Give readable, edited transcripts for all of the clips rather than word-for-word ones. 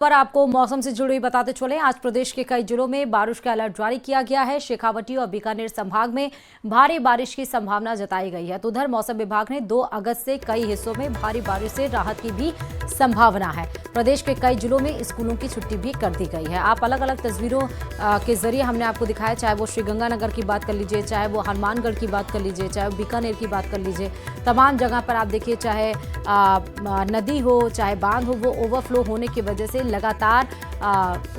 पर आपको मौसम से जुड़ी हुई बताते चले। आज प्रदेश के कई जिलों में बारिश का अलर्ट जारी किया गया है। शेखावटी और बीकानेर संभाग में भारी बारिश की संभावना जताई गई है। तो उधर मौसम विभाग ने 2 अगस्त से कई हिस्सों में भारी बारिश से राहत की भी संभावना है। प्रदेश के कई जिलों में स्कूलों की छुट्टी भी कर दी गई है। आप अलग अलग तस्वीरों के जरिए हमने आपको दिखाया, चाहे वो श्रीगंगानगर की बात कर लीजिए, चाहे वो हनुमानगढ़ की बात कर लीजिए, चाहे वो बीकानेर की बात कर लीजिए। तमाम जगह पर आप देखिए, चाहे नदी हो चाहे बांध हो, वो ओवरफ्लो होने की वजह से लगातार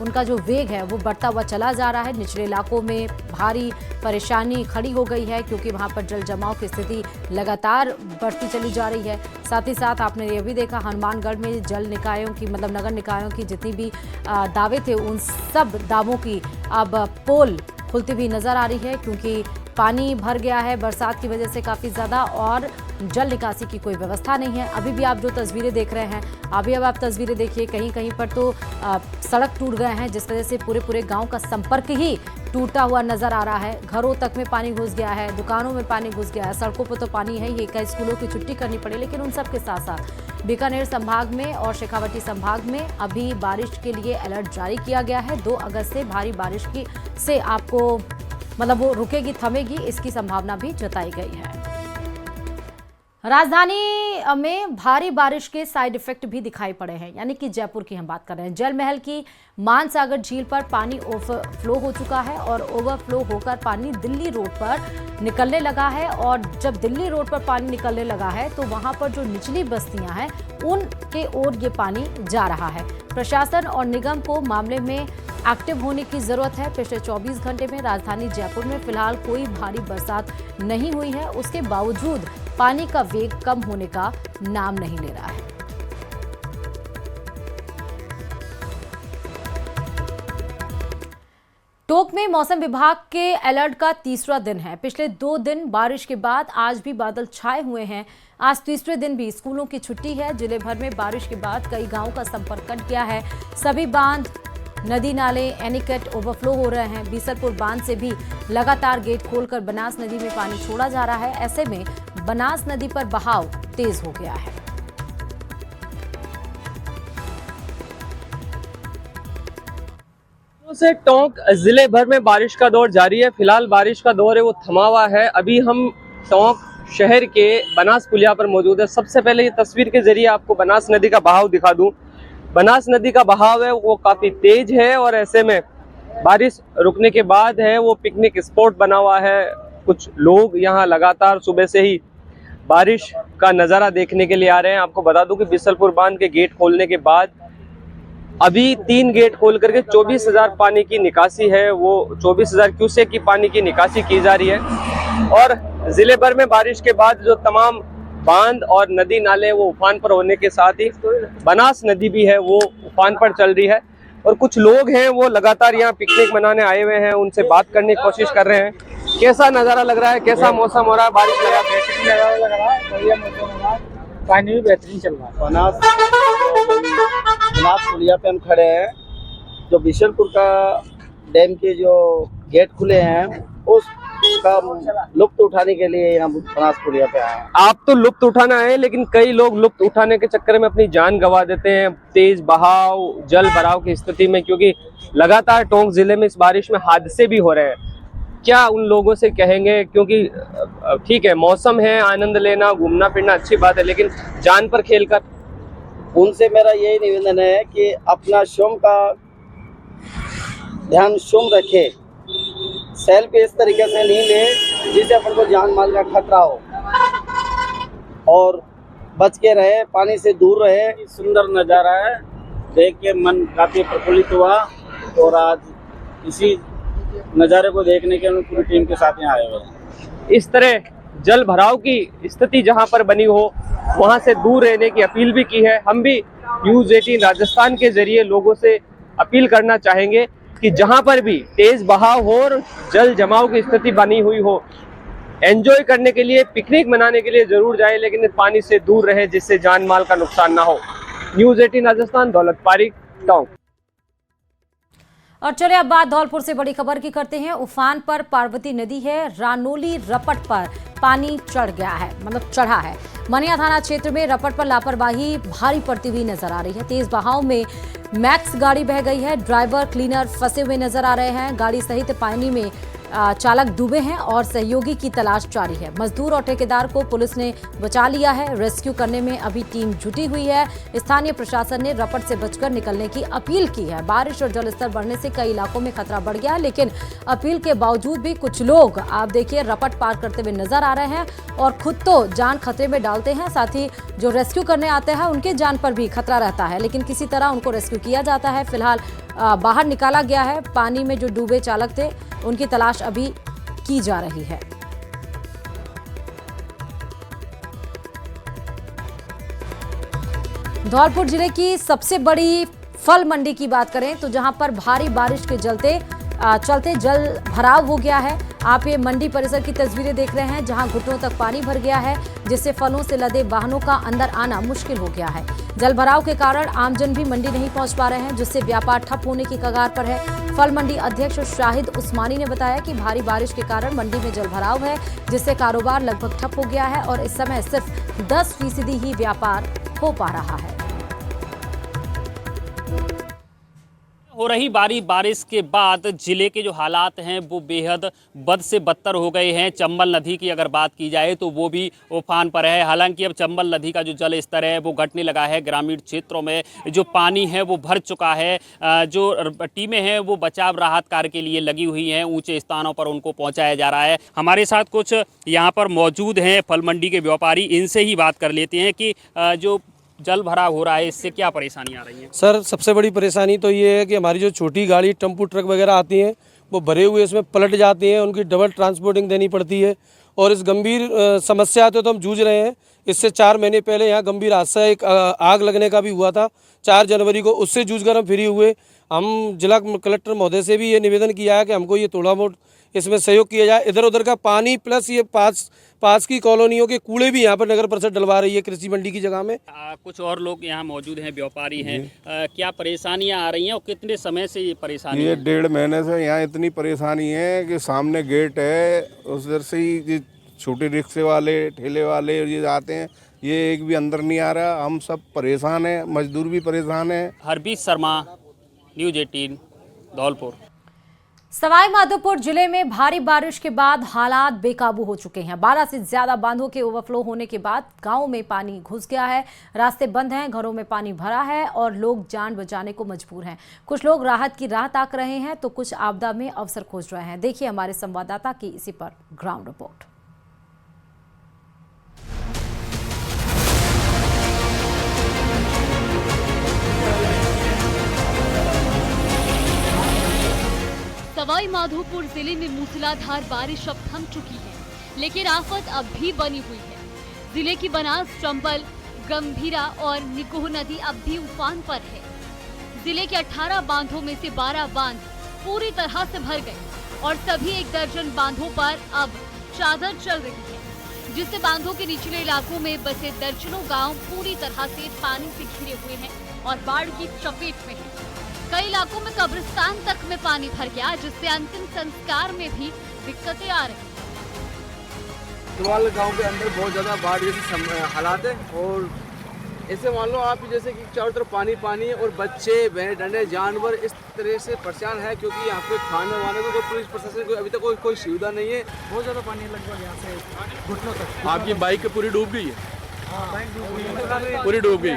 उनका जो वेग है वो बढ़ता हुआ चला जा रहा है। निचले इलाकों में भारी परेशानी खड़ी हो गई है क्योंकि वहां पर जल जमाव की स्थिति लगातार बढ़ती चली जा रही है। साथ ही साथ आपने ये भी देखा, हनुमानगढ़ में जल निकायों की मतलब नगर निकायों की जितनी भी दावे थे, उन सब दावों की अब पोल खुलती हुई नजर आ रही है क्योंकि पानी भर गया है बरसात की वजह से काफ़ी ज़्यादा, और जल निकासी की कोई व्यवस्था नहीं है। अभी भी आप जो तस्वीरें देख रहे हैं, अब आप तस्वीरें देखिए, कहीं कहीं पर तो सड़क टूट गए हैं जिस वजह से पूरे गांव का संपर्क ही टूटा हुआ नजर आ रहा है। घरों तक में पानी घुस गया है, दुकानों में पानी घुस गया है, सड़कों पर तो पानी है ही। कई स्कूलों की छुट्टी करनी पड़ी, लेकिन उन सब के साथ साथ बीकानेर संभाग में और शेखावटी संभाग में अभी बारिश के लिए अलर्ट जारी किया गया है। 2 अगस्त से भारी बारिश की से आपको मतलब वो रुकेगी थमेगी, इसकी संभावना भी जताई गई है। राजधानी में भारी बारिश के साइड इफेक्ट भी दिखाई पड़े हैं, यानी कि जयपुर की हम बात कर रहे हैं। जल महल की मानसागर झील पर पानी ओवरफ्लो हो चुका है और ओवरफ्लो होकर पानी दिल्ली रोड पर निकलने लगा है। और जब दिल्ली रोड पर पानी निकलने लगा है तो वहां पर जो निचली बस्तियां हैं उनके ओर ये पानी जा रहा है। प्रशासन और निगम को मामले में एक्टिव होने की जरूरत है। पिछले 24 घंटे में राजधानी जयपुर में फिलहाल कोई भारी बरसात नहीं हुई है, उसके बावजूद पानी का वेग कम होने का नाम नहीं ले रहा है। टोंक में मौसम विभाग के अलर्ट का तीसरा दिन है। पिछले 2 दिन बारिश के बाद आज भी बादल छाए हुए हैं। आज तीसरे दिन भी स्कूलों की छुट्टी है। जिले भर में बारिश के बाद कई गांवों का संपर्क कट गया है। सभी बांध, नदी नाले, एनीकट ओवरफ्लो हो रहे हैं। बीसलपुर बांध से भी लगातार गेट खोलकर बनास नदी में पानी छोड़ा जा रहा है। ऐसे में बनास नदी पर बहाव तेज हो गया है। से टोंक जिले भर में बारिश का दौर जारी है। फिलहाल बारिश का दौर है वो थमा हुआ है। अभी हम टोंक शहर के बनास पुलिया पर मौजूद है। सबसे पहले ये तस्वीर के जरिए आपको बनास नदी का बहाव दिखा दूं। बनास नदी का बहाव है वो काफी तेज है और ऐसे में बारिश रुकने के बाद है वो पिकनिक स्पॉट बना हुआ है। कुछ लोग यहाँ लगातार सुबह से ही बारिश का नज़ारा देखने के लिए आ रहे हैं। आपको बता दूं कि बीसलपुर बांध के गेट खोलने के बाद अभी 3 गेट खोल करके 24,000 पानी की निकासी है, वो 24,000 क्यूसेक की पानी की निकासी की जा रही है। और जिले भर में बारिश के बाद जो तमाम बांध और नदी नाले वो उफान पर होने के साथ ही बनास नदी भी है वो उफान पर चल रही है। और कुछ लोग हैं वो लगातार यहाँ पिकनिक मनाने आए हुए हैं, उनसे बात करने की कोशिश कर रहे हैं। कैसा नज़ारा लग रहा है, कैसा मौसम हो रहा है? बारिश लगा पानी भी बेहतरीन चल रहा है। बनास पुलिया पे हम खड़े हैं। जो बिशनपुर का डैम के जो गेट खुले हैं उसका लुत्फ उठाने के लिए हम बनास पुलिया पे आए हैं। आप तो लुत्फ उठाना आए, लेकिन कई लोग लुत्फ उठाने के चक्कर में अपनी जान गंवा देते हैं तेज बहाव, जल भराव की स्थिति में, क्योंकि लगातार टोंक जिले में इस बारिश में हादसे भी हो रहे हैं। क्या उन लोगों से कहेंगे? क्योंकि ठीक है, मौसम है, आनंद लेना, घूमना फिरना अच्छी बात है, लेकिन जान पर खेलकर उनसे मेरा यही निवेदन है कि अपना स्वयं का ध्यान स्वयं रखे, सेल्फी इस तरीके से नहीं ले जिससे अपन को जान माल का खतरा हो, और बच के रहे, पानी से दूर रहे। सुंदर नज़ारा है, देख के मन काफ़ी प्रफुल्लित हुआ और आज इसी नज़ारे को देखने के लिए पूरी टीम के साथ यहाँ आए हुए हैं। इस तरह जल भराव की स्थिति जहां पर बनी हो वहां से दूर रहने की अपील भी की है। हम भी न्यूज़ 18 राजस्थान के जरिए लोगों से अपील करना चाहेंगे कि जहां पर भी तेज बहाव हो और जल जमाव की स्थिति बनी हुई हो, एंजॉय करने के लिए, पिकनिक मनाने के लिए जरूर जाए, लेकिन पानी से दूर रहे जिससे जान माल का नुकसान ना हो। न्यूज़ 18 राजस्थान, दौलत पारिक, टोंक। और चले अब बात धौलपुर से बड़ी खबर की करते हैं। उफान पर पार्वती नदी है। रानोली रपट पर पानी चढ़ गया है, मतलब चढ़ा है। मनिया थाना क्षेत्र में रपट पर लापरवाही भारी पड़ती हुई नजर आ रही है। तेज बहाव में मैक्स गाड़ी बह गई है। ड्राइवर क्लीनर फंसे हुए नजर आ रहे हैं। गाड़ी सहित पानी में चालक डूबे हैं और सहयोगी की तलाश जारी है। मजदूर और ठेकेदार को पुलिस ने बचा लिया है। रेस्क्यू करने में अभी टीम जुटी हुई है। स्थानीय प्रशासन ने रपट से बचकर निकलने की अपील की है। बारिश और जलस्तर बढ़ने से कई इलाकों में खतरा बढ़ गया है, लेकिन अपील के बावजूद भी कुछ लोग आप देखिए रपट पार करते हुए नजर आ रहे हैं और खुद तो जान खतरे में डालते हैं, साथ ही जो रेस्क्यू करने आते हैं उनके जान पर भी खतरा रहता है, लेकिन किसी तरह उनको रेस्क्यू किया जाता है। फिलहाल बाहर निकाला गया है। पानी में जो डूबे चालक थे उनकी तलाश अभी की जा रही है। धौलपुर जिले की सबसे बड़ी फल मंडी की बात करें तो जहां पर भारी बारिश के चलते जल भराव हो गया है। आप ये मंडी परिसर की तस्वीरें देख रहे हैं, जहां घुटनों तक पानी भर गया है, जिससे फलों से लदे वाहनों का अंदर आना मुश्किल हो गया है। जल भराव के कारण आमजन भी मंडी नहीं पहुंच पा रहे हैं, जिससे व्यापार ठप होने की कगार पर है। फल मंडी अध्यक्ष शाहिद उस्मानी ने बताया कि भारी बारिश के कारण मंडी में जल भराव है, जिससे कारोबार लगभग ठप हो गया है और इस समय सिर्फ 10% ही व्यापार हो पा रहा है। हो रही बारिश के बाद जिले के जो हालात हैं वो बेहद बद से बदतर हो गए हैं। चंबल नदी की अगर बात की जाए तो वो भी उफान पर है। हालांकि अब चंबल नदी का जो जल स्तर है वो घटने लगा है। ग्रामीण क्षेत्रों में जो पानी है वो भर चुका है। जो टीमें हैं वो बचाव राहत कार्य के लिए लगी हुई हैं। ऊंचे स्थानों पर उनको पहुंचाया जा रहा है। हमारे साथ कुछ यहाँ पर मौजूद हैं फल मंडी के व्यापारी, इनसे ही बात कर लेते हैं कि जो जल भराव हो रहा है इससे क्या परेशानी आ रही है। सर सबसे बड़ी परेशानी तो ये है कि हमारी जो छोटी गाड़ी टेम्पू ट्रक वगैरह आती हैं वो भरे हुए इसमें पलट जाती हैं, उनकी डबल ट्रांसपोर्टिंग देनी पड़ती है और इस गंभीर समस्या तो हम जूझ रहे हैं। इससे 4 महीने पहले यहाँ गंभीर हादसा एक आग लगने का भी हुआ था 4 जनवरी को, उससे जूझकर हम फ्री हुए। हम जिला कलेक्टर महोदय से भी ये निवेदन किया है कि हमको ये थोड़ा बहुत इसमें सहयोग किया जाए। इधर उधर का पानी प्लस ये पास की कॉलोनियों के कूड़े भी यहाँ पर नगर परिषद डलवा रही है कृषि मंडी की जगह में। कुछ और लोग यहाँ मौजूद हैं, व्यापारी हैं, क्या परेशानियाँ आ रही हैं और कितने समय से ये परेशानी? ये 1.5 महीने से यहाँ इतनी परेशानी है कि सामने गेट है, उधर से ही छोटे रिक्शे वाले ठेले वाले ये आते हैं, ये एक भी अंदर नहीं आ रहा। हम सब परेशान हैं, मजदूर भी परेशान हैं। हरबीत शर्मा, न्यूज़ 18 धौलपुर। सवाई माधोपुर जिले में भारी बारिश के बाद हालात बेकाबू हो चुके हैं। 12 से ज्यादा बांधों के ओवरफ्लो होने के बाद गांव में पानी घुस गया है। रास्ते बंद हैं, घरों में पानी भरा है और लोग जान बचाने को मजबूर हैं। कुछ लोग राहत की राह ताक रहे हैं तो कुछ आपदा में अवसर खोज रहे हैं। देखिए हमारे संवाददाता की इसी पर ग्राउंड रिपोर्ट। सवाई माधोपुर जिले में मूसलाधार बारिश अब थम चुकी है, लेकिन आफत अब भी बनी हुई है। जिले की बनास, चंबल, गंभीरा और निकोह नदी अब भी उफान पर है। जिले के 18 बांधों में से 12 बांध पूरी तरह से भर गए और सभी 1 दर्जन बांधों पर अब चादर चल रही है, जिससे बांधों के निचले इलाकों में बसे दर्जनों गांव पूरी तरह से पानी से घिरे हुए हैं और बाढ़ की चपेट में हैं। कई इलाकों में कब्रिस्तान तक में पानी भर गया, जिससे अंतिम संस्कार में भी दिक्कतें आ रही हैं। सुवाल गांव के अंदर बहुत ज़्यादा बाढ़ जैसे हालात है और ऐसे मान लो आप जैसे कि चारों तरफ पानी पानी है और बच्चे भैंस डंडे जानवर इस तरह से परेशान है, क्योंकि यहाँ पे खाने वाने को कोई पुलिस प्रशासन को अभी तक कोई सुविधा नहीं है। बहुत ज़्यादा पानी लगभग यहाँ से घुटनों तक। आपकी बाइक पूरी डूब गई है? पूरी डूब गई।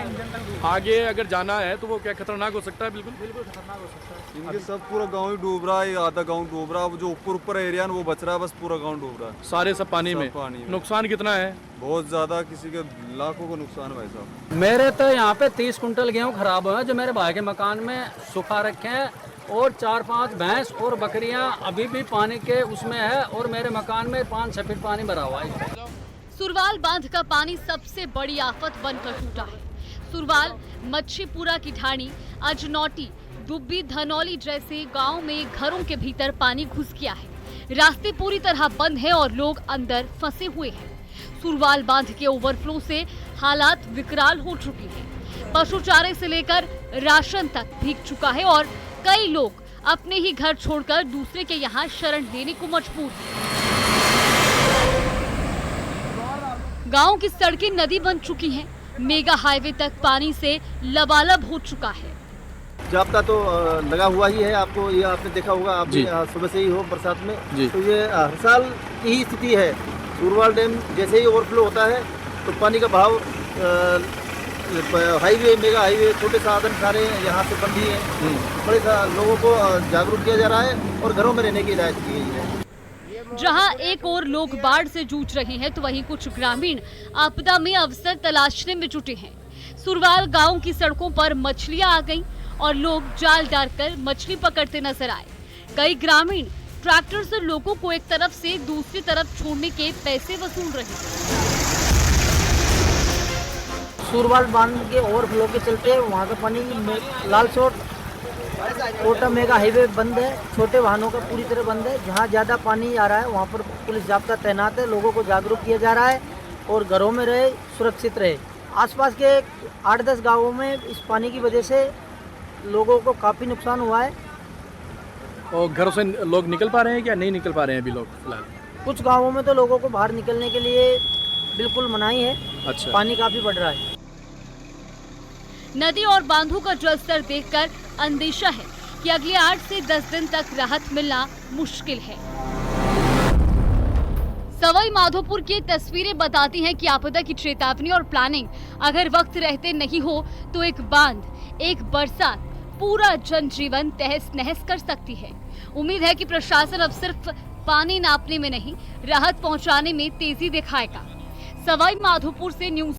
आगे अगर जाना है तो वो क्या खतरनाक हो सकता है? बिल्कुल खतरनाक हो सकता है। इनके सब पूरा गांव ही डूब रहा है, आधा गांव डूब रहा है, जो ऊपर एरिया वो बच रहा है, बस पूरा गांव डूब रहा है। सारे सब पानी में। नुकसान कितना है? बहुत ज्यादा, किसी के लाखों का नुकसान है भाई साहब। मेरे तो यहाँ पे 30 कुंटल गेहूँ खराब हुए हैं जो मेरे भाई के मकान में सुखा रखे हैं और 4-5 भैंस और बकरियाँ अभी भी पानी के उसमें है और मेरे मकान में 5-6 फीट पानी भरा हुआ है। सुरवाल बांध का पानी सबसे बड़ी आफत बनकर टूटा है। सुरवाल, मच्छीपुरा की ढाणी, अजनौटी, दुब्बी, धनौली जैसे गांव में घरों के भीतर पानी घुस गया है। रास्ते पूरी तरह बंद हैं और लोग अंदर फंसे हुए हैं। सुरवाल बांध के ओवरफ्लो से हालात विकराल हो चुके हैं। पशु चारे से लेकर राशन तक भीग चुका है और कई लोग अपने ही घर छोड़कर दूसरे के यहाँ शरण लेने को मजबूर हैं। गांव की सड़कें नदी बन चुकी हैं। मेगा हाईवे तक पानी से लबालब हो चुका है। जाप्ता तो लगा हुआ ही है, आपको ये आपने देखा होगा, आप भी सुबह से ही हो बरसात में, तो ये हर साल की ही स्थिति है। सूरवाल डैम जैसे ही ओवरफ्लो होता है तो पानी का बहाव, हाईवे, मेगा हाईवे, छोटे साधन सारे यहाँ से बंद ही हैं। बड़े लोगों को जागरूक किया जा रहा है और घरों में रहने की हिदायत की गई है। जहां एक और लोग बाढ़ से जूझ रहे हैं तो वहीं कुछ ग्रामीण आपदा में अवसर तलाशने में जुटे हैं। सुरवाल गांव की सड़कों पर मछलियां आ गईं और लोग जाल डालकर मछली पकड़ते नजर आए। कई ग्रामीण ट्रैक्टर से लोगों को एक तरफ से दूसरी तरफ छोड़ने के पैसे वसूल रहे हैं। सुरवाल बांध के ओवरफ्लो के चलते वहाँ का पानी लाल चौक कोटा मेगा हाईवे बंद है। छोटे वाहनों का पूरी तरह बंद है। जहाँ ज़्यादा पानी आ रहा है वहाँ पर पुलिस जाब्ता तैनात है। लोगों को जागरूक किया जा रहा है और घरों में रहे, सुरक्षित रहे। आसपास के 8-10 गांवों में इस पानी की वजह से लोगों को काफ़ी नुकसान हुआ है। और घरों से लोग निकल पा रहे हैं क्या नहीं निकल पा रहे हैं अभी लोग फिलहाल? कुछ गांवों में तो लोगों को बाहर निकलने के लिए बिल्कुल मनाही है। अच्छा। पानी काफ़ी बढ़ रहा है। नदी और बांधों का जलस्तर देखकर अंदेशा है कि अगले 8 से 10 दिन तक राहत मिलना मुश्किल है। सवाई माधोपुर की तस्वीरें बताती हैं कि आपदा की चेतावनी और प्लानिंग अगर वक्त रहते नहीं हो तो एक बांध, एक बरसात पूरा जनजीवन तहस नहस कर सकती है। उम्मीद है कि प्रशासन अब सिर्फ पानी नापने में नहीं, राहत पहुंचाने में तेजी दिखाएगा। सवाई माधोपुर से न्यूज़